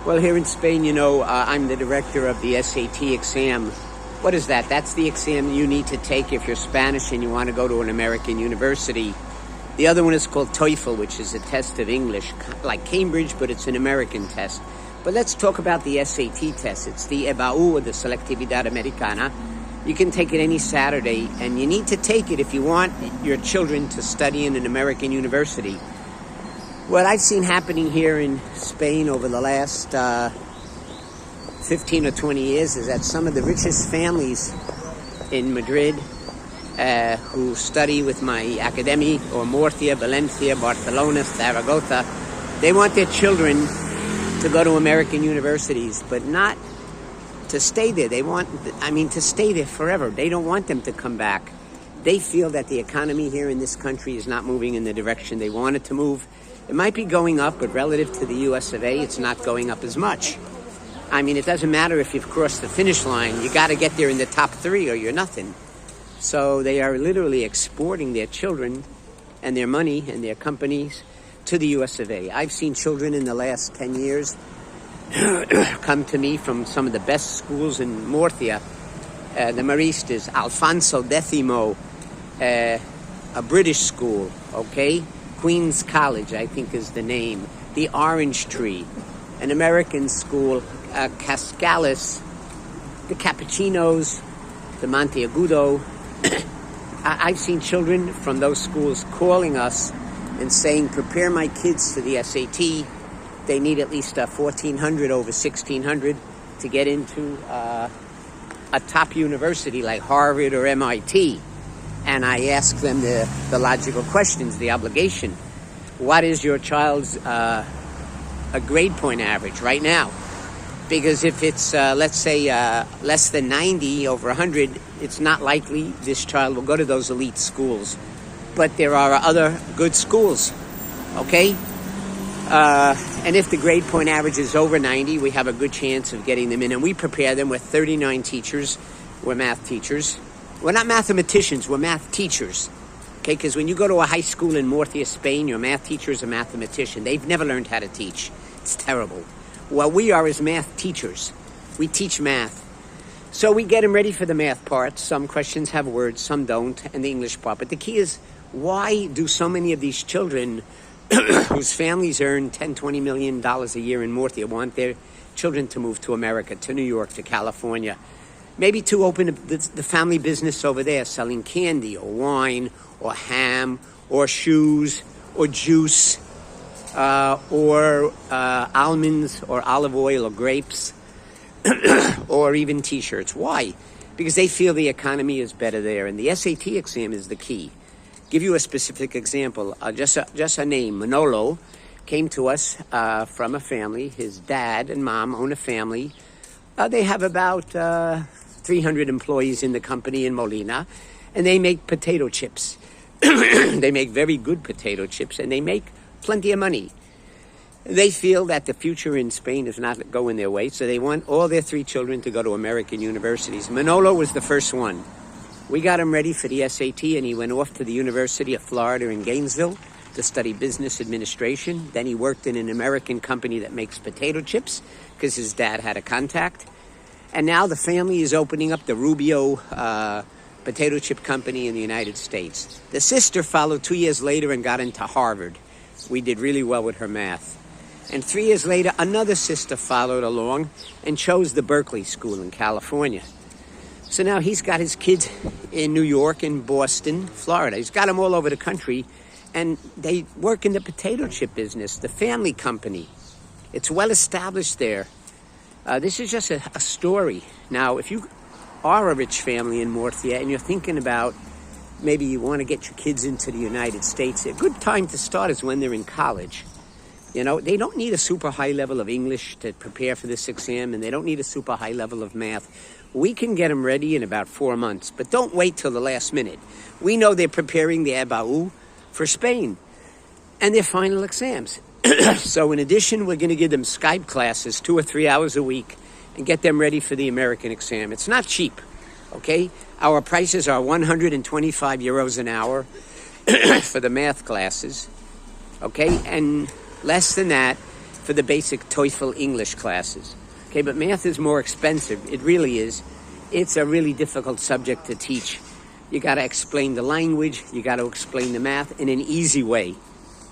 Well, here in Spain, I'm the director of the SAT exam. What is that? That's the exam you need to take if you're Spanish and you want to go to an American university. The other one is called TOEFL, which is a test of English, like Cambridge, but it's an American test. But let's talk about the SAT test. It's the EBAU, or the Selectividad Americana. You can take it any Saturday, and you need to take it if you want your children to study in an American university. What I've seen happening here in Spain over the last 15 or 20 years is that some of the richest families in Madrid who study with my academy, or Murcia, Valencia, Barcelona, Zaragoza, they want their children to go to American universities, but not to stay there. To stay there forever. They don't want them to come back. They feel that the economy here in this country is not moving in the direction they want it to move. It might be going up, but relative to the US of A, it's not going up as much. It doesn't matter if you've crossed the finish line. You got to get there in the top 3 or you're nothing. So they are literally exporting their children and their money and their companies to the US of A. I've seen children in the last 10 years come to me from some of the best schools in Murcia. The Maristas, Alfonso X, a British school, okay? Queen's College, I think is the name. The Orange Tree, an American school, Cascales, the Capuchinos, the Monteagudo. I've seen children from those schools calling us and saying, prepare my kids for the SAT. They need at least 1,400 over 1,600 to get into a top university like Harvard or MIT. And I ask them the logical questions, the obligation. What is your child's a grade point average right now? Because if it's, let's say, less than 90 over 100, it's not likely this child will go to those elite schools. But there are other good schools, okay? And if the grade point average is over 90, we have a good chance of getting them in. And we prepare them with 39 teachers. We're math teachers. We're not mathematicians, we're math teachers. Okay, because when you go to a high school in Murcia, Spain, your math teacher is a mathematician. They've never learned how to teach. It's terrible. What we are is math teachers. We teach math. So we get them ready for the math part. Some questions have words, some don't, and the English part. But the key is, why do so many of these children whose families earn $10, $20 million a year in Murcia want their children to move to America, to New York, to California? Maybe to open the family business over there, selling candy or wine or ham or shoes or juice or almonds or olive oil or grapes or even T-shirts. Why? Because they feel the economy is better there. And the SAT exam is the key. Give you a specific example. Just a name. Manolo came to us from a family. His dad and mom own a family. They have about 300 employees in the company in Molina, and they make potato chips. They make very good potato chips, and they make plenty of money. They feel that the future in Spain is not going their way, so they want all their 3 children to go to American universities. Manolo was the first one. We got him ready for the SAT, and he went off to the University of Florida in Gainesville to study business administration. Then he worked in an American company that makes potato chips because his dad had a contact. And now the family is opening up the Rubio potato chip company in the United States. The sister followed 2 years later and got into Harvard. We did really well with her math. And 3 years later, another sister followed along and chose the Berkeley School in California. So now he's got his kids in New York, in Boston, Florida. He's got them all over the country. And they work in the potato chip business, the family company. It's well established there. This is just a story. Now, if you are a rich family in Murcia and you're thinking about maybe you want to get your kids into the United States, a good time to start is when they're in college. They don't need a super high level of English to prepare for this exam, and they don't need a super high level of math. We can get them ready in about 4 months, but don't wait till the last minute. We know they're preparing the EBAU for Spain and their final exams. So in addition, we're going to give them Skype classes 2 or 3 hours a week and get them ready for the American exam. It's not cheap, okay? Our prices are 125 euros an hour for the math classes, okay? And less than that for the basic TOEFL English classes. Okay, but math is more expensive. It really is. It's a really difficult subject to teach. You got to explain the language. You got to explain the math in an easy way.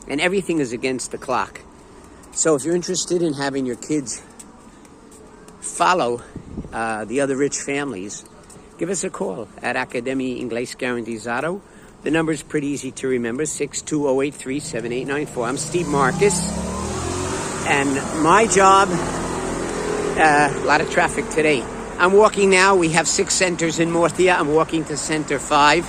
And everything is against the clock. So if you're interested in having your kids follow the other rich families, give us a call at Academia Inglés Garantizado. The number is pretty easy to remember, 620837894. I'm Steve Marcus, and my job, a lot of traffic today. I'm walking now. We have 6 centers in Murcia. I'm walking to Center 5.